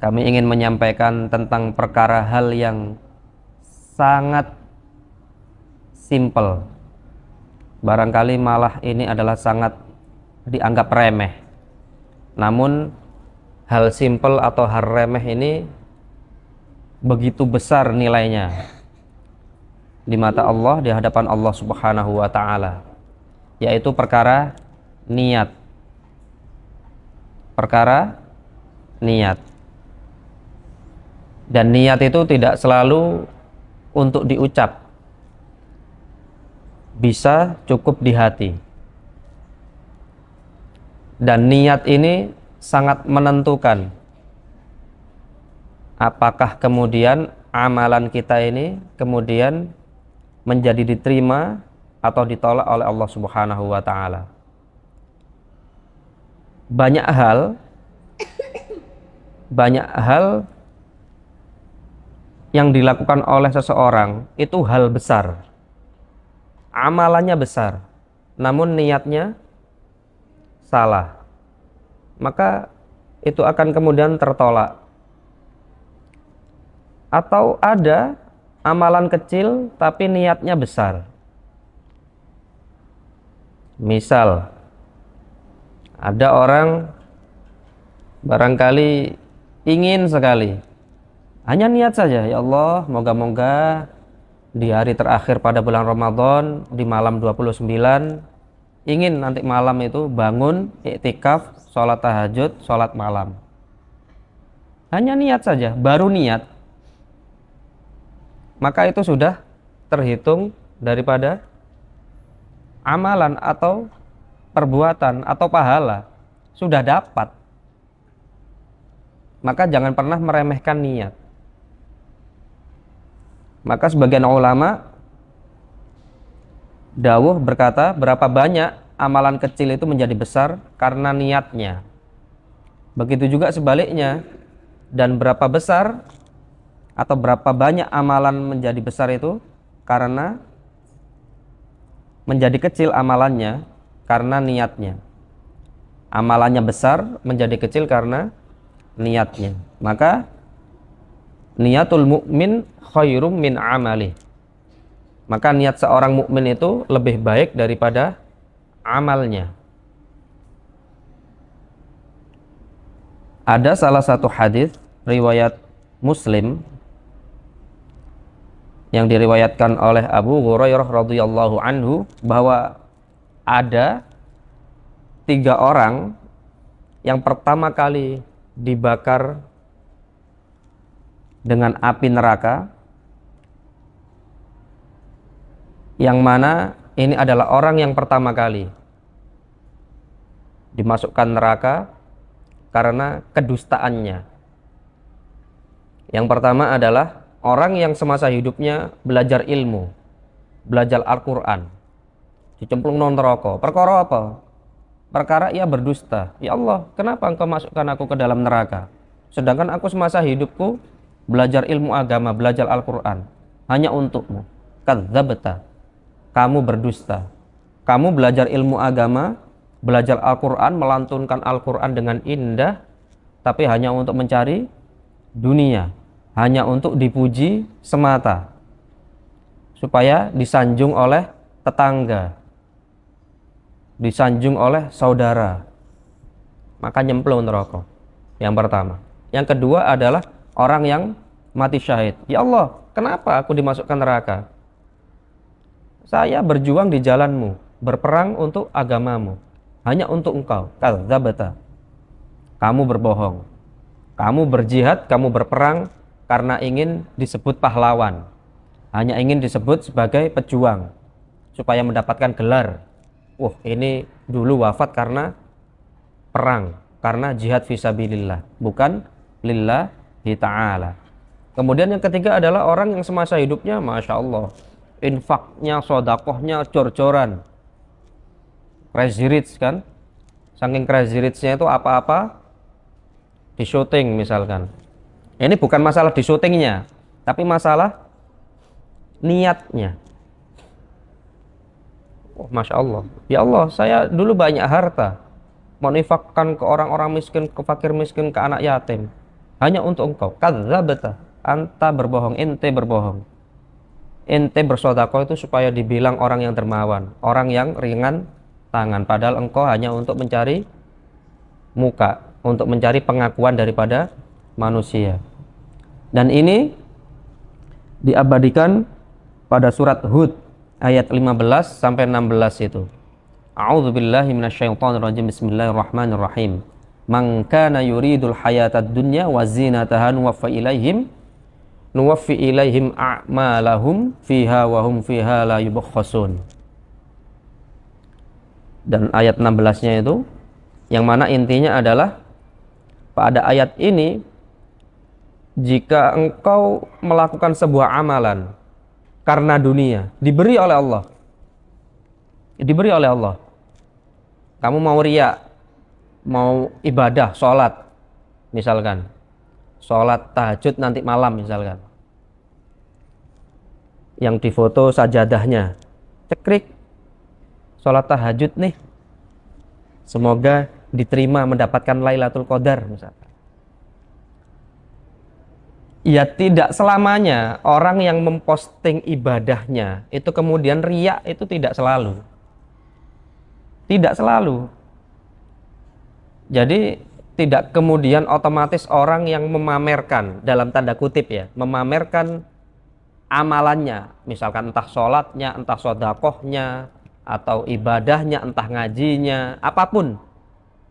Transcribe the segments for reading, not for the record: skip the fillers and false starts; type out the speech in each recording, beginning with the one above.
Kami ingin menyampaikan tentang perkara hal yang sangat simpel. Barangkali malah ini adalah sangat dianggap remeh. Namun hal simpel atau hal remeh ini begitu besar nilainya di mata Allah, di hadapan Allah Subhanahu wa taala, yaitu perkara niat. Perkara niat. Dan niat itu tidak selalu untuk diucap. Bisa cukup di hati. Dan niat ini sangat menentukan apakah kemudian amalan kita ini kemudian menjadi diterima atau ditolak oleh Allah Subhanahu wa taala. Banyak hal yang dilakukan oleh seseorang itu hal besar, amalannya besar, namun niatnya salah, maka itu akan kemudian tertolak. Atau ada amalan kecil tapi niatnya besar. Misal ada orang barangkali ingin sekali, hanya niat saja, ya Allah, moga-moga di hari terakhir pada bulan Ramadan, di malam 29, ingin nanti malam itu bangun, iktikaf, sholat tahajud, sholat malam. Hanya niat saja, baru niat. Maka itu sudah terhitung daripada amalan atau perbuatan atau pahala. Sudah dapat. Maka jangan pernah meremehkan niat. Maka sebagian ulama dawuh berkata, berapa banyak amalan kecil itu menjadi besar karena niatnya. Begitu juga sebaliknya. Dan berapa besar atau berapa banyak amalan menjadi besar itu karena menjadi kecil amalannya karena niatnya. Amalannya besar menjadi kecil karena niatnya. Maka niatul mukmin khairum min amali. Maka niat seorang mukmin itu lebih baik daripada amalnya. Ada salah satu hadis riwayat Muslim yang diriwayatkan oleh Abu Hurairah radhiyallahu anhu bahwa ada 3 orang yang pertama kali dibakar dengan api neraka, yang mana ini adalah orang yang pertama kali dimasukkan neraka karena kedustaannya. Yang pertama adalah orang yang semasa hidupnya belajar ilmu, belajar Al-Quran, dicemplung non neraka. Perkara apa? Perkara ia berdusta. Ya Allah, kenapa engkau masukkan aku ke dalam neraka? Sedangkan aku semasa hidupku belajar ilmu agama, belajar Al-Quran hanya untukmu. Kadzabta, kamu berdusta. Kamu belajar ilmu agama, belajar Al-Quran, melantunkan Al-Quran dengan indah, tapi hanya untuk mencari dunia, hanya untuk dipuji semata, supaya disanjung oleh tetangga, disanjung oleh saudara, maka nyemplung neraka. Yang pertama. Yang kedua adalah orang yang mati syahid. Ya Allah, kenapa aku dimasukkan neraka? Saya berjuang di jalanmu, berperang untuk agamamu, hanya untuk engkau. Kadzabta, kamu berbohong. Kamu berjihad, kamu berperang karena ingin disebut pahlawan, hanya ingin disebut sebagai pejuang supaya mendapatkan gelar. Ini dulu wafat karena perang, karena jihad fisabilillah, bukan lillahi ta'ala. Kemudian yang ketiga adalah orang yang semasa hidupnya, Masya Allah, infaknya, sodakohnya, cor-coran, crazy rich kan. Saking crazy richnya itu apa-apa di syuting misalkan. Ini bukan masalah di syutingnya, tapi masalah niatnya. Masya Allah, ya Allah, saya dulu banyak harta, mau infakkan ke orang-orang miskin, ke fakir miskin, ke anak yatim, hanya untuk engkau. Kadzabta, anta berbohong, ente berbohong. Ente bersedekah itu supaya dibilang orang yang dermawan, orang yang ringan tangan, padahal engkau hanya untuk mencari muka, untuk mencari pengakuan daripada manusia. Dan ini diabadikan pada surat Hud ayat 15 sampai 16 itu. A'udzubillahi minasyaitonirrajim. Bismillahirrahmanirrahim. Man kana yuridul hayatad dunya wa zinataha nuwaffi ilaihim a'malahum fiha wa hum fiha la yubkhasun. Dan ayat 16-nya itu yang mana intinya adalah pada ayat ini, jika engkau melakukan sebuah amalan karena dunia, diberi oleh Allah. Diberi oleh Allah. Kamu mau riya, mau ibadah, sholat, misalkan. Sholat tahajud nanti malam misalkan. Yang difoto sajadahnya. Cekrik. Sholat tahajud nih. Semoga diterima mendapatkan Lailatul Qadar misalkan. Ya tidak selamanya orang yang memposting ibadahnya itu kemudian riya, itu tidak selalu. Tidak selalu. Jadi tidak kemudian otomatis orang yang memamerkan, dalam tanda kutip ya, memamerkan amalannya, misalkan entah sholatnya, entah sodakohnya, atau ibadahnya, entah ngajinya, apapun,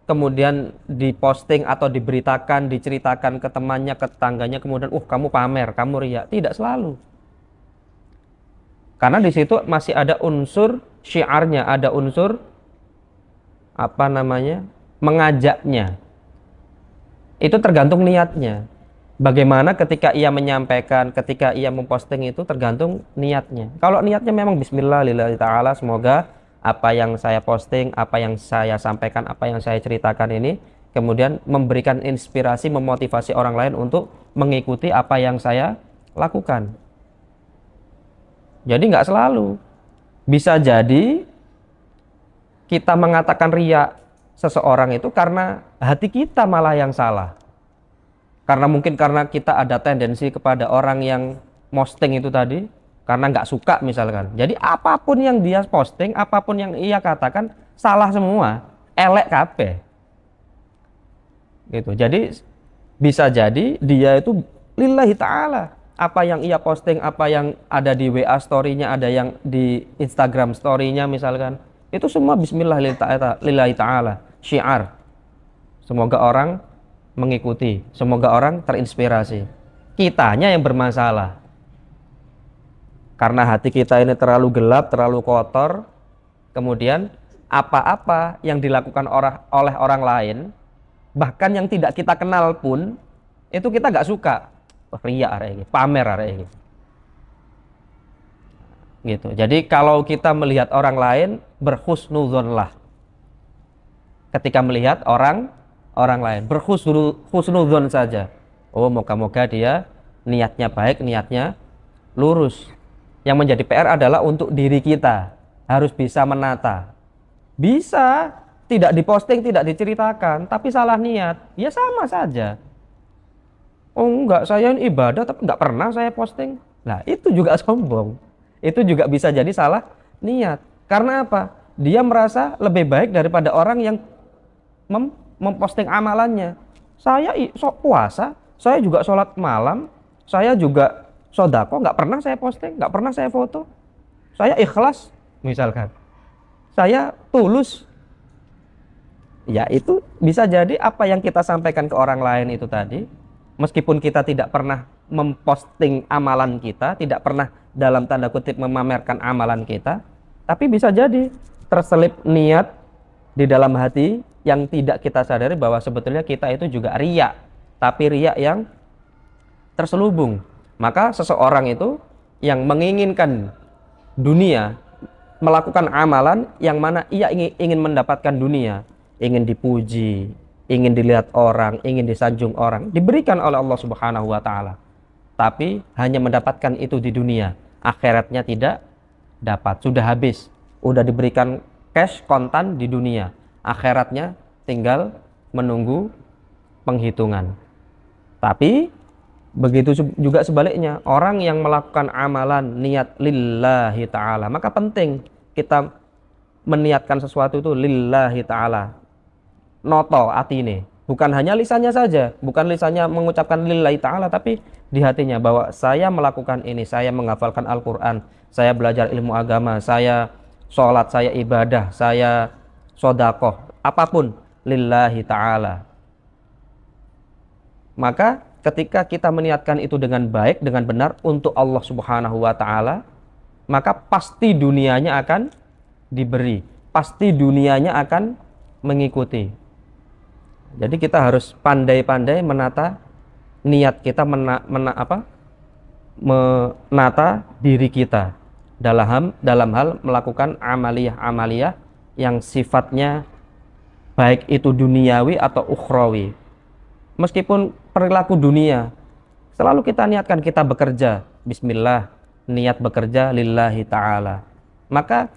kemudian diposting atau diberitakan, diceritakan ke temannya, ke tetangganya, kemudian kamu pamer, kamu riya. Tidak selalu. Karena di situ masih ada unsur syiarnya, ada unsur mengajaknya. Itu tergantung niatnya. Bagaimana ketika ia menyampaikan, ketika ia memposting, itu tergantung niatnya. Kalau niatnya memang bismillah lillahi ta'ala, semoga apa yang saya posting, apa yang saya sampaikan, apa yang saya ceritakan ini kemudian memberikan inspirasi, memotivasi orang lain untuk mengikuti apa yang saya lakukan. Jadi nggak selalu. Bisa jadi kita mengatakan riya seseorang itu karena hati kita malah yang salah. Karena mungkin karena kita ada tendensi kepada orang yang posting itu tadi, karena nggak suka misalkan. Jadi apapun yang dia posting, apapun yang ia katakan salah semua, elek kabeh. Gitu. Jadi bisa jadi dia itu lillahi ta'ala. Apa yang ia posting, apa yang ada di WA story-nya, ada yang di Instagram story-nya misalkan, itu semua bismillah lillahi ta'ala, syiar. Semoga orang mengikuti, semoga orang terinspirasi. Kitanya yang bermasalah. Karena hati kita ini terlalu gelap, terlalu kotor, kemudian apa-apa yang dilakukan oleh orang lain, bahkan yang tidak kita kenal pun, itu kita gak suka. Riya arek iki, pamer arek iki. Gitu. Jadi kalau kita melihat orang lain, berhusnudzonlah. Ketika melihat orang lain, berhusnudzon saja. Oh, moga-moga dia niatnya baik, niatnya lurus. Yang menjadi PR adalah untuk diri kita, harus bisa menata. Bisa tidak diposting, tidak diceritakan, tapi salah niat, ya sama saja. Oh enggak, saya ini ibadah tapi enggak pernah saya posting. Nah itu juga sombong. Itu juga bisa jadi salah niat. Karena apa? Dia merasa lebih baik daripada orang yang memposting amalannya. Saya puasa, saya juga sholat malam, saya juga sodako, enggak pernah saya posting, enggak pernah saya foto. Saya ikhlas misalkan. Saya tulus. Ya itu bisa jadi apa yang kita sampaikan ke orang lain itu tadi, meskipun kita tidak pernah memposting amalan kita, tidak pernah dalam tanda kutip memamerkan amalan kita, tapi bisa jadi terselip niat di dalam hati yang tidak kita sadari bahwa sebetulnya kita itu juga riya, tapi riya yang terselubung. Maka seseorang itu yang menginginkan dunia, melakukan amalan yang mana ia ingin mendapatkan dunia, ingin dipuji, ingin dilihat orang, ingin disanjung orang, diberikan oleh Allah Subhanahu wa Ta'ala. Tapi hanya mendapatkan itu di dunia, akhiratnya tidak dapat, sudah habis, sudah diberikan cash kontan di dunia, akhiratnya tinggal menunggu penghitungan. Tapi begitu juga sebaliknya, orang yang melakukan amalan niat lillahi ta'ala, maka penting kita meniatkan sesuatu itu lillahi ta'ala. Noto atine, bukan hanya lisannya saja, bukan lisannya mengucapkan lillahi ta'ala, tapi di hatinya bahwa saya melakukan ini, saya menghafalkan Al-Quran, saya belajar ilmu agama, saya sholat, saya ibadah, saya sodakoh, apapun lillahi ta'ala. Maka ketika kita meniatkan itu dengan baik, dengan benar untuk Allah Subhanahu wa Ta'ala, maka pasti dunianya akan diberi, pasti dunianya akan mengikuti. Jadi kita harus pandai-pandai menata niat kita, menata diri kita dalam hal melakukan amaliyah-amaliyah yang sifatnya baik itu duniawi atau ukhrawi. Meskipun perilaku dunia, selalu kita niatkan kita bekerja, bismillah, niat bekerja lillahi ta'ala. Maka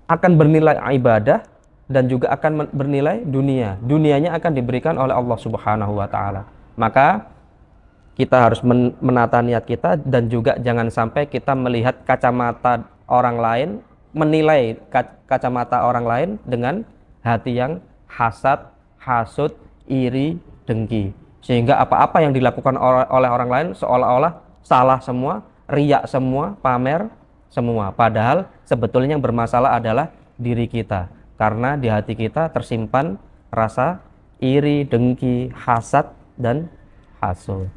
akan bernilai ibadah dan juga akan bernilai dunia. Dunianya akan diberikan oleh Allah Subhanahu wa Ta'ala. Maka kita harus menata niat kita, dan juga jangan sampai kita melihat kacamata orang lain, menilai kacamata orang lain dengan hati yang hasad, hasud, iri, dengki, sehingga apa-apa yang dilakukan oleh orang lain seolah-olah salah semua, riak semua, pamer semua, padahal sebetulnya yang bermasalah adalah diri kita, karena di hati kita tersimpan rasa iri, dengki, hasad, dan hasud.